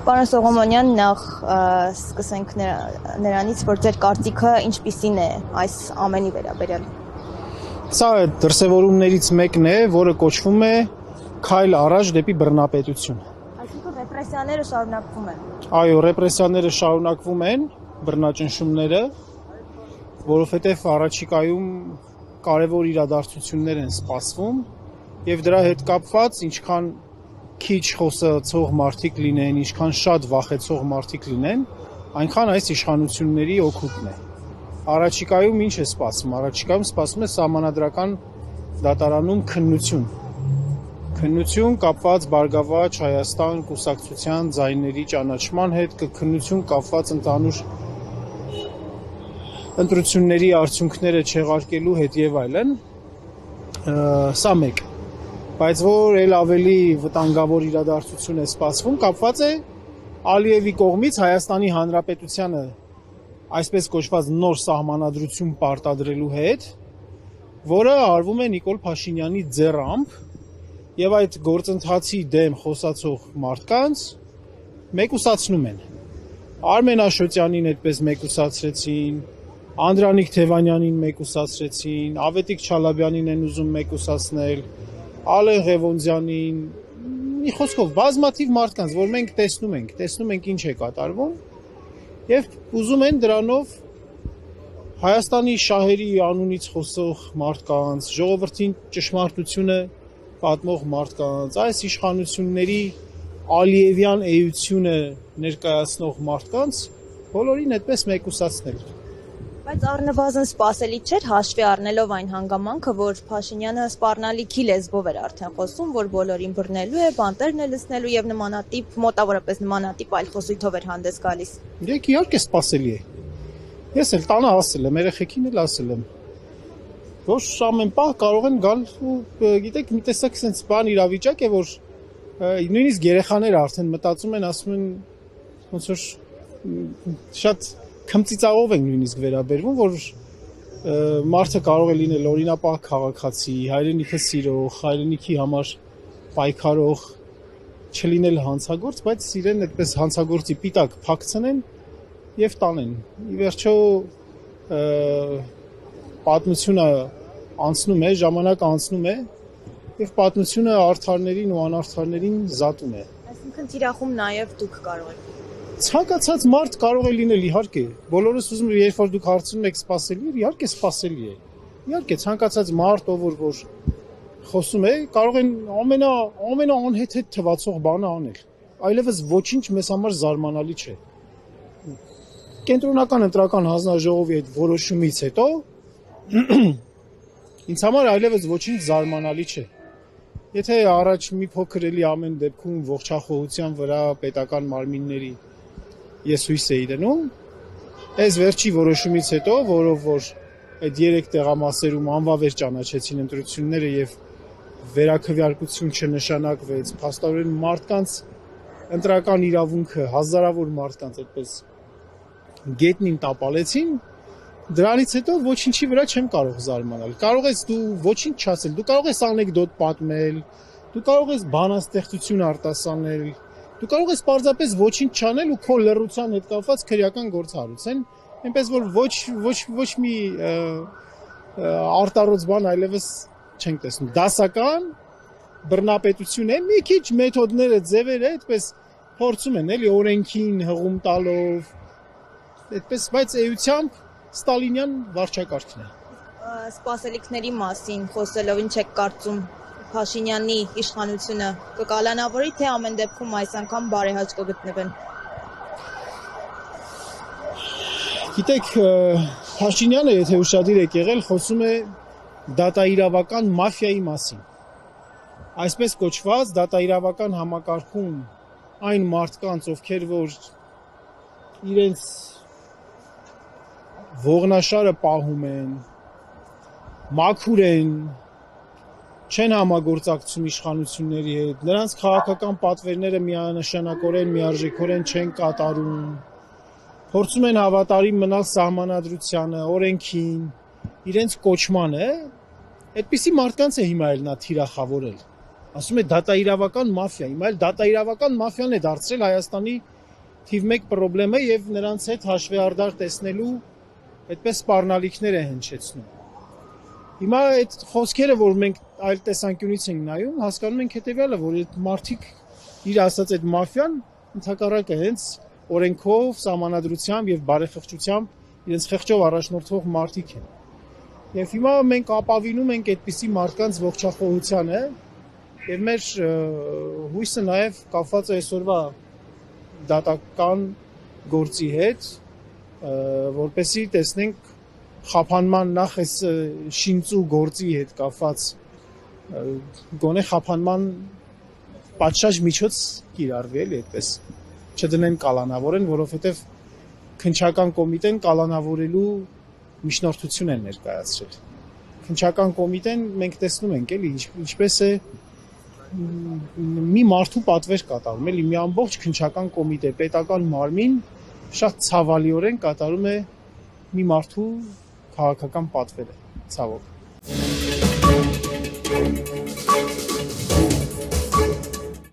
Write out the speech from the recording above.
Պարոն Սողոմոնյան, նախ սկսենք նրանից, որ ձեր կարծիքը ինչպիսին է այս ամենի վերաբերյալ։ Սա դրսևորումներից մեկն է, որը կոչվում է քայլ առաջ դեպի բռնապետություն։ Այսինքն ռեպրեսիաները շարունակվում են։ Այո, ռեպրեսիաները շարունակվում են, բռնաճնշումները, որովհետև առաջիկայում կարևոր իրադարձություններ են սպասվում եւ դրա հետ կապված ինչքան քիչ խոսացող մարդիկ լինեն, ինչքան շատ վախեցող մարդիկ լինեն, այնքան այս իշխանությունների օգուտն է։ Առաջիկայում ինչ է սպասվում։ Առաջիկայում սպասվում է սահմանադրական դատարանում քննություն։ Քննություն կապված Բարգավաճ Հայաստան կուսակցության ձայների ճանաչման հետ, քննություն կապված ընդհանուր ընտրությունների արդյունքները չեղարկելու հետ եւ այլն։ Սա մեկ։ Բայց որ էլ ավելի վտանգավոր իրադարձություն է սպասվում, կապված է Ալիևի կողմից Հայաստանի Հանրապետությանը այսպես կոչված նոր սահմանադրություն պարտադրելու հետ, որը արվում է Նիկոլ Փաշինյանի ձեռամբ եւ այդ գործընթացի դեմ խոսացող մարդկանց մեկուսացնում են։ Արմեն Աշոտյանին այդպես մեկուսացրեցին, Անդրանիկ Թևանյանին մեկուսացրեցին, Ավետիք Չալաբյանին են ուզում մեկուսացնել, Ալեն Ղևոնդյանին, մի խոսքով բազմաթիվ մարդկանց, որ մենք տեսնում ենք ինչ է կատարվում եւ ուզում են դրանով Հայաստանի շահերի անունից խոսող մարդկանց, ժողովրդին ճշմարտությունը պատմող մարդկանց, այս իշխանությունների Ալիևյան էությունը ներկայացնող մարդկանց բոլորին այդպես մեկուսացնել։ Բայց առնվազն սպասելի չէր հաշվի առնելով այն հանգամանքը, որ Փաշինյանը սպառնալիքի լեզվով էր արդեն խոսում, որ բոլորին բռնելու է, բանտերն է լցնելու եւ նմանատիպ, մոտավորապես նմանատիպ այլ խոսույթով էր հանդես գալիս։ Դեք իհարկե սպասելի է։ Ես էլ տանը ասել եմ, երեխեքին էլ ասել եմ, որ ամեն պահ կարող են գալ ու գիտեք, մի տեսակ sense բան իրավիճակ է, որ նույնիսկ երեխաները արդեն մտածում են, ասում են ոնց որ շատ քմծիծաղով են նույնիսկ վերաբերվում, որ մարդը կարող է լինել օրինապահ քաղաքացի, հայրենիքը սիրող, հայրենիքի համար պայքարող, չլինել հանցագործ, բայց իրեն այդպես հանցագործի պիտակ փակցնեն եւ տանեն։ Ի վերջո պատմությունը անցնում է, ժամանակը անցնում է եւ պատմությունը արդարներին ու անարդարներին զատում է։ Այսինքն թիրախում նաեւ դուք կարող եք։ Ցանկացած մարդ կարող է լինել, իհարկե։ Բոլորս ուզում են, երբ որ դուք հարցնում եք սպասելի է, իհարկե սպասելի է։ Իհարկե ցանկացած մարդ, ով որ խոսում է, կարող են ամենաանհեթեթ թվացող բանը անել։ Այլևս ոչինչ մեզ համար զարմանալի չէ։ Կենտրոնական ընտրական հանձնաժողովի այդ որոշումից հետո ինձ համար այլևս ոչինչ զարմանալի չէ։ Եթե առաջ մի փոքր էլի ամեն դեպքում ողջախոհության վրա պետական մարմինների ես հույս էի դնում, այս վերջի որոշումից հետո, որով որ այդ 3 տեղամասերում անվավեր ճանաչեցին ընտրությունները եւ վերաքվեարկություն չնշանակվեց, փաստորեն մարդկանց ընտրական իրավունքը հազարավոր մարդկանց այդպես գետնին տապալեցին, դրանից հետո ոչինչի վրա չեմ կարող զարմանալ։ Կարող ես դու ոչինչ չասել, դու կարող ես անեկդոտ պատմել, դու կարող ես բանաստեղծություն արտասանել, դու կարող ես պարզապես ոչինչ չանել ու քո լռության հետ կապված քրեական գործ հարուցել, այնպես որ ոչ մի արտառոց բան այլևս չենք տեսնում։ Դասական բռնապետություն է, մի քիչ մեթոդները, ձևերը այդպես փորձում են էլի օրենքին հղում տալով, այդպես, բայց էությամբ Ստալինյան վարչակարգն է։ Սպասելիքների մասին խոսելով ինչ եք կարծում Փաշինյանի իշխանությունը կկալանավորի, թե ամեն դեպքում այս անգամ բարեհաճ կգտնվեն։ Գիտեք, Փաշինյանը, եթե ուշադիր եք եղել, խոսում է դատաիրավական մաֆիայի մասին։ Այսպես կոչված դատաիրավական համակարգում այն մարդկանց, ովքեր որ իրենց ողնաշարը պահում են, մաքուր են, չեն համագործակցում իշխանությունների հետ, նրանց քաղաքական պատվերները միանշանակորեն, միարժեքորեն չեն կատարում, փորձում են հավատարիմ մնալ սահմանադրությանը, օրենքին, իրենց կոչմանը, այդպիսի մարդկանց է հիմա էլ նա թիրախավորել։ Ասում է դատաիրավական մաֆիա, հիմա էլ դատաիրավական մաֆիան է դարձրել Հայաստանի թիվ 1 խնդիրը եւ նրանց հետ հաշվի արդար տեսնելու այդպես սպառնալիքներ է հնչեցնում։ Հիմա այդ խոսքերը, որ մենք այլ տեսանկյունից ենք նայում, հասկանում ենք հետեւյալը, որ այդ մարդիկ իր ասած այդ մաֆիան ընդհակառակը հենց օրենքով, սահմանադրությամբ եւ բարեխղճությամբ իրենց խղճով առաջնորդող մարդիկ են։ Եվ հիմա մենք ապավինում ենք այդպիսի մարդկանց ողջախոհությանը եւ մեր հույսը նաեւ կապված է այսօրվա դատական գործի հետ, որպեսզի տեսնենք խափանման նախ այս շինծու գործի հետ կապված գոնե խափանման պատշաճ միջոց կիրառվի էլի այդպես չդնեն կալանավորեն, որովհետեւ քննչական կոմիտեն կալանավորելու միջնորդություն են ներկայացրել։ Քննչական կոմիտեն մենք տեսնում ենք էլի ինչպես է մի մարդու պատվեր կատարում, էլի մի ամբողջ քննչական կոմիտե, պետական մարմին շատ ցավալիորեն կատարում է մի մարդու քաղաքական պատվերը, ցավոք։